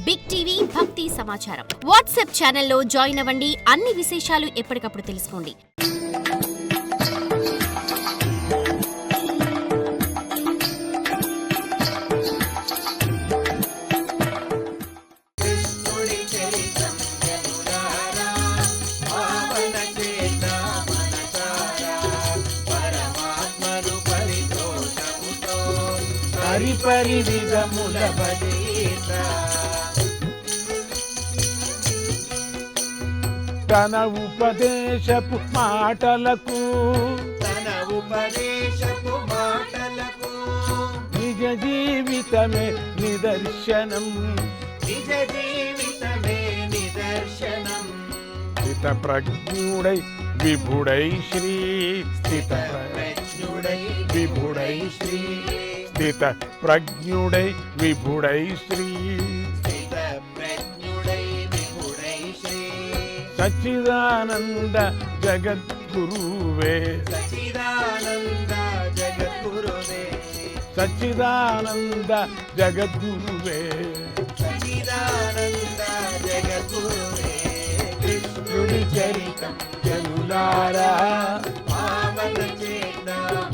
Big TV భక్తి సమాచారం WhatsApp ఛానల్లో జాయిన్ అవ్వండి. అన్ని విశేషాలు ఎప్పటికప్పుడు తెలుసుకోండి. పరివిధముల బలీత తన ఉపదేశపు మాటలకు నిజ జీవితమే నిదర్శనం స్థిత ప్రజ్ఞుడై విభుడై శ్రీ స్థిత ప్రజ్ఞుడై విభుడై శ్రీ స్థిత ప్రజ్ఞుడై విభుడై శ్రీ సచ్చిదానంద జగద్గురువే సచ్చిదానంద జగద్గురువే కృష్ణుడి చరితం జనులారా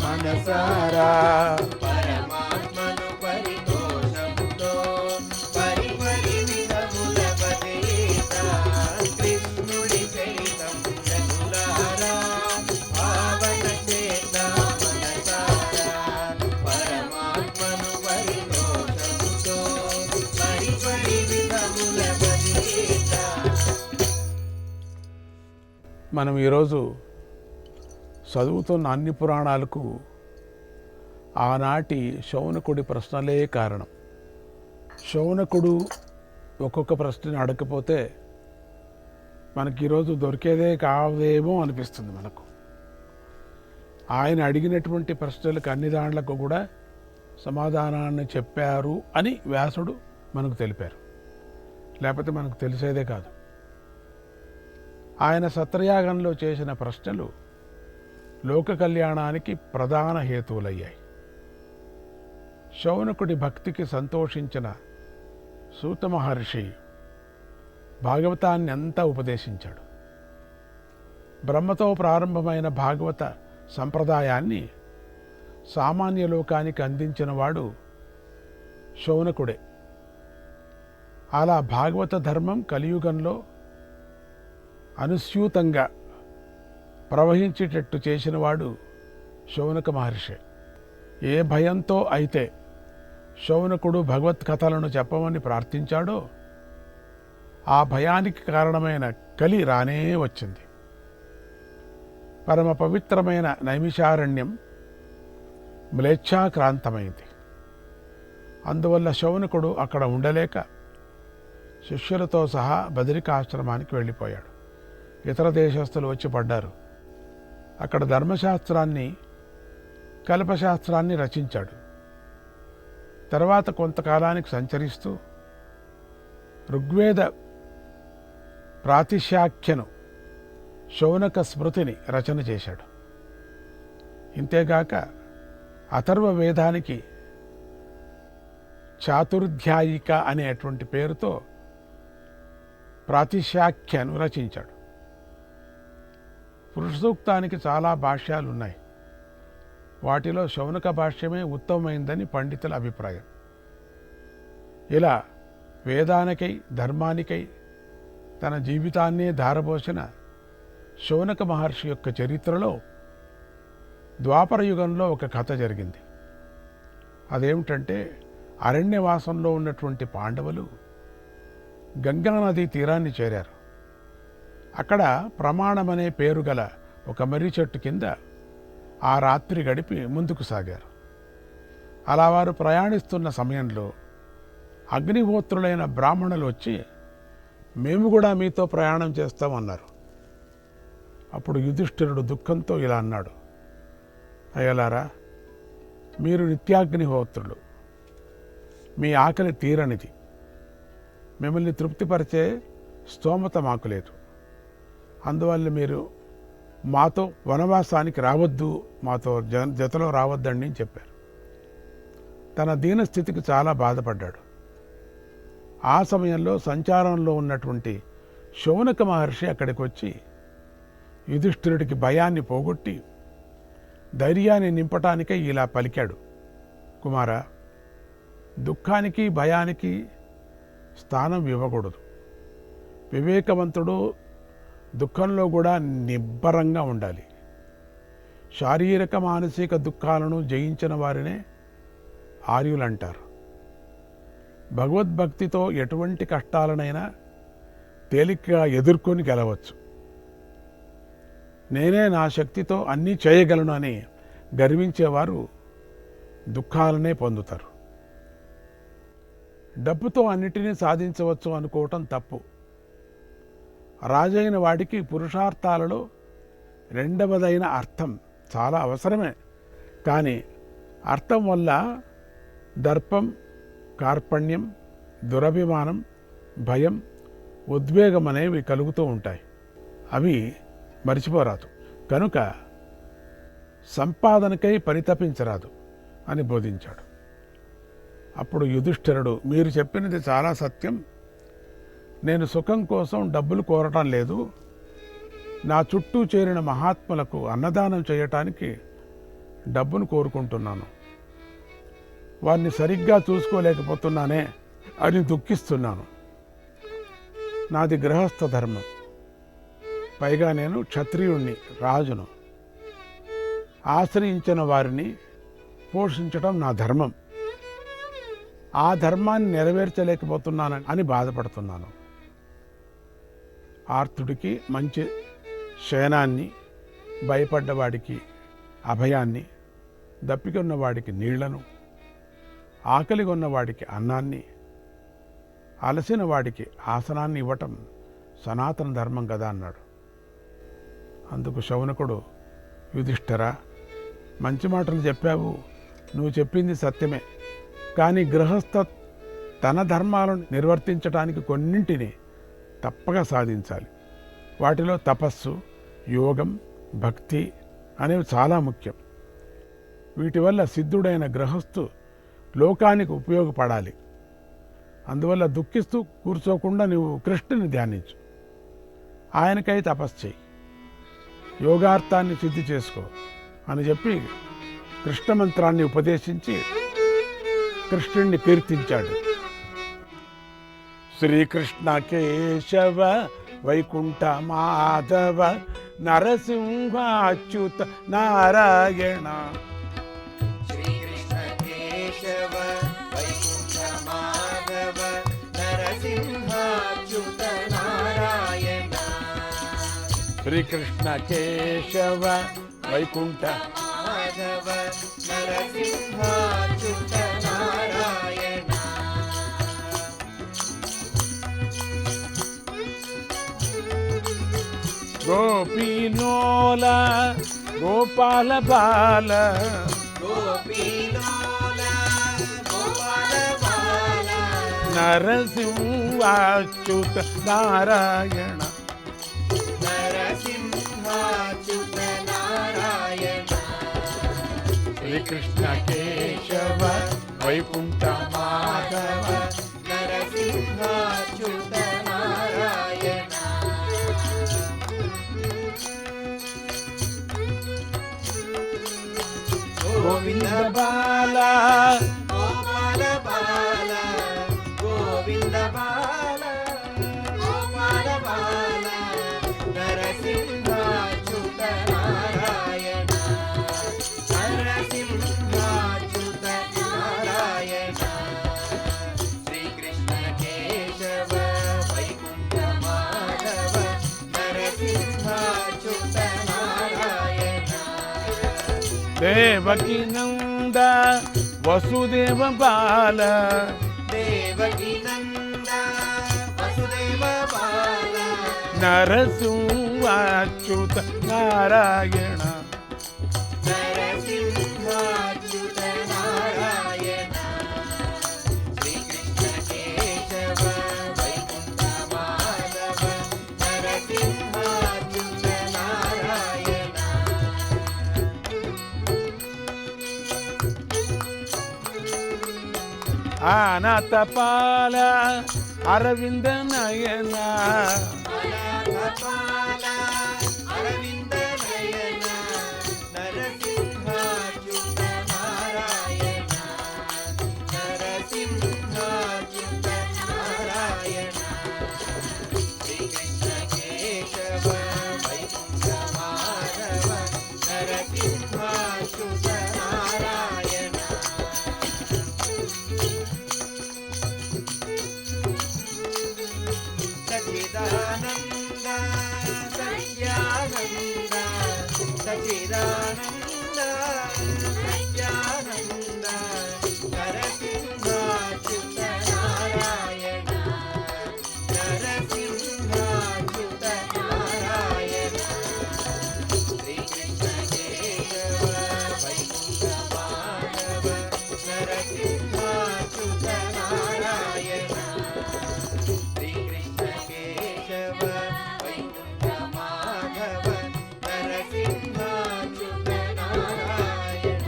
మనసారా మనం ఈరోజు చదువుతున్న అన్ని పురాణాలకు ఆనాటి శౌనకుడి ప్రశ్నలే కారణం. శౌనకుడు ఒక్కొక్క ప్రశ్నని అడగకపోతే మనకి ఈరోజు దొరికేదే కాదేమో అనిపిస్తుంది మనకు. ఆయన అడిగినటువంటి ప్రశ్నలకు అన్ని దాంట్లకు కూడా సమాధానాన్ని చెప్పారు అని వ్యాసుడు మనకు తెలిపారు. లేకపోతే మనకు తెలిసేదే కాదు. ఆయన సత్రయాగంలో చేసిన ప్రశ్నలు లోక కళ్యాణానికి ప్రధాన హేతువులయ్యాయి. శౌనకుడి భక్తికి సంతోషించిన సూత మహర్షి భాగవతాన్ని అంతా ఉపదేశించాడు. బ్రహ్మతో ప్రారంభమైన భాగవత సంప్రదాయాన్ని సామాన్య లోకానికి అందించిన వాడు శౌనకుడే. అలా భాగవత ధర్మం కలియుగంలో అనుస్యూతంగా ప్రవహించేటట్టు చేసినవాడు శౌనక మహర్షి. ఏ భయంతో అయితే శౌనకుడు భగవత్కథలను చెప్పమని ప్రార్థించాడో ఆ భయానికి కారణమైన కలి రానే వచ్చింది. పరమ పవిత్రమైన నైమిషారణ్యం మ్లేచ్ఛాక్రాంతమైంది. అందువల్ల శౌనకుడు అక్కడ ఉండలేక శిష్యులతో సహా బదరికాశ్రమానికి వెళ్ళిపోయాడు. ఇతర దేశస్తులు వచ్చి పడ్డారు. అక్కడ ధర్మశాస్త్రాన్ని కల్పశాస్త్రాన్ని రచించాడు. తర్వాత కొంతకాలానికి సంచరిస్తూ ఋగ్వేద ప్రాతిశాఖ్యను శౌనక స్మృతిని రచన చేశాడు. ఇంతేగాక అథర్వ వేదానికి చాతుర్ధ్యాయిక అనేటువంటి పేరుతో ప్రాతిశాఖ్యను రచించాడు. పురుష సూక్తానికి చాలా భాష్యాలు ఉన్నాయి. వాటిలో శౌనక భాష్యమే ఉత్తమమైందని పండితుల అభిప్రాయం. ఇలా వేదానికై ధర్మానికై తన జీవితాన్నే ధారపోసిన శౌనక మహర్షి యొక్క చరిత్రలో ద్వాపర యుగంలో ఒక కథ జరిగింది. అదేమిటంటే అరణ్యవాసంలో ఉన్నటువంటి పాండవులు గంగానదీ తీరాన్ని చేరారు. అక్కడ ప్రమాణమనే పేరు గల ఒక మర్రి చెట్టు కింద ఆ రాత్రి గడిపి ముందుకు సాగారు. అలా వారు ప్రయాణిస్తున్న సమయంలో అగ్నిహోత్రులైన బ్రాహ్మణులు వచ్చి మేము కూడా మీతో ప్రయాణం చేస్తామన్నారు. అప్పుడు యుధిష్ఠిరుడు దుఃఖంతో ఇలా అన్నాడు, అయ్యలారా, మీరు నిత్యాగ్నిహోత్రులు, మీ ఆకలి తీరనిది, మిమ్మల్ని తృప్తిపరిచే స్తోమత మాకు లేదు. అందువల్ల మీరు మాతో వనవాసానికి రావద్దు, మాతో జతలో రావద్దండి అని చెప్పారు. తన దీనస్థితికి చాలా బాధపడ్డాడు. ఆ సమయంలో సంచారంలో ఉన్నటువంటి శౌనక మహర్షి అక్కడికి వచ్చి యుధిష్ఠిరుడికి భయాన్ని పోగొట్టి ధైర్యాన్ని నింపటానికే ఇలా పలికాడు, కుమార, దుఃఖానికి భయానికి స్థానం ఇవ్వకూడదు. వివేకవంతుడు దుఃఖంలో కూడా నిబ్బరంగా ఉండాలి. శారీరక మానసిక దుఃఖాలను జయించిన వారినే ఆర్యులంటారు. భగవద్భక్తితో ఎటువంటి కష్టాలనైనా తేలికగా ఎదుర్కొని గెలవచ్చు. నేనే నా శక్తితో అన్నీ చేయగలను అని గర్వించేవారు దుఃఖాలనే పొందుతారు. డబ్బుతో అన్నిటినీ సాధించవచ్చు అనుకోవటం తప్పు. రాజైన వాడికి పురుషార్థాలలో రెండవదైన అర్థం చాలా అవసరమే. కానీ అర్థం వల్ల దర్పం, కార్పణ్యం, దురభిమానం, భయం, ఉద్వేగం అనేవి కలుగుతూ ఉంటాయి. అవి మరిచిపోరాదు. కనుక సంపాదనకై పరితపించరాదు అని బోధించాడు. అప్పుడు యుధిష్ఠిరుడు, మీరు చెప్పినది చాలా సత్యం. నేను సుఖం కోసం డబ్బులు కోరటం లేదు. నా చుట్టూ చేరిన మహాత్ములకు అన్నదానం చేయటానికి డబ్బును కోరుకుంటున్నాను. వారిని సరిగ్గా చూసుకోలేకపోతున్నానే అని దుఃఖిస్తున్నాను. నాది గృహస్థ ధర్మం. పైగా నేను క్షత్రియుణ్ణి, రాజును. ఆశ్రయించిన వారిని పోషించటం నా ధర్మం. ఆ ధర్మాన్ని నెరవేర్చలేకపోతున్నాను అని బాధపడుతున్నాను. ఆర్తుడికి మంచి శయనాన్ని, భయపడ్డవాడికి అభయాన్ని, దప్పికొన్నవాడికి నీళ్లను, ఆకలిగా ఉన్నవాడికి అన్నాన్ని, అలసిన వాడికి ఆసనాన్ని ఇవ్వటం సనాతన ధర్మం కదా అన్నాడు. అందుకు శౌనకుడు, యుధిష్ఠిరా, మంచి మాటలు చెప్పావు, నువ్వు చెప్పింది సత్యమే. కానీ గృహస్థ తన ధర్మాలను నిర్వర్తించడానికి కొన్నింటిని తప్పక సాధించాలి. వాటిలో తపస్సు, యోగం, భక్తి అనేవి చాలా ముఖ్యం. వీటి వల్ల సిద్ధుడైన గృహస్థు లోకానికి ఉపయోగపడాలి. అందువల్ల దుఃఖిస్తూ కూర్చోకుండా నువ్వు కృష్ణుని ధ్యానించు. ఆయనకై తపస్సు చేయి, యోగార్థాన్ని సిద్ధి చేసుకో అని చెప్పి కృష్ణ మంత్రాన్ని ఉపదేశించి కృష్ణుణ్ణి కీర్తించాడు. శ్రీకృష్ణ కేశవ వైకుంఠ మాధవ నరసింహ అచ్యుత నారాయణ. శ్రీకృష్ణ కేశవ వైకుంఠ మాధవ నరసింహ అచ్యుత నారాయణ. శ్రీకృష్ణ కేశవ వైకుంఠ మాధవ నరసింహ అచ్యుత నారాయణ. గోపీలోల గోపాల బాల గోపీలోల గోపాల బాల నరసింహ అచ్యుత నారాయణ. నరసింహ అచ్యుత నారాయణ. శ్రీకృష్ణ కేశవ వైకుంఠ మాధవ నరసింహ అచ్యుత నారాయణ. గోవింద బాల గోపాల బాల గోవింద బాల గోపాల బాల నరసింహ అచ్యుత నారాయణ. నరసింహ అచ్యుత నారాయణ. శ్రీకృష్ణ కేశవ వైకుంఠ మాధవ నరసింహ అచ్యుత నారాయణ. దేవకి నంద వసుదేవ బాల దేవకి నంద వసుదేవ బాల నరసింహ అచ్యుత నారాయణ. నరసింహ అచ్యుత నారాయణ. శ్రీకృష్ణ కేశవ వైకుంఠ మాధవ నరసింహ అచ్యుత నారాయణ. అనాథపాల అరవింద నయన అనాథపాల అరవింద నయన నరసింహాచ్యుత Narayana నరసింహాచ్యుత Narayana Srikrishna Keshava Vaikuntha Madhava నరసింహాచ్యుత Narayana Sachidananda Satyananda Sachidananda Satyananda నరసింహాచ్యుత Narayana నరసింహాచ్యుత Narayana Srikrishna Keshava Vaikuntha Madhava నరసింహాచ్యుత Narayana Srikrishna Keshava Vaikuntha Madhava నరసింహాచ్యుత Narayana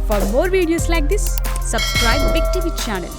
For more videos like this, subscribe Big TV channel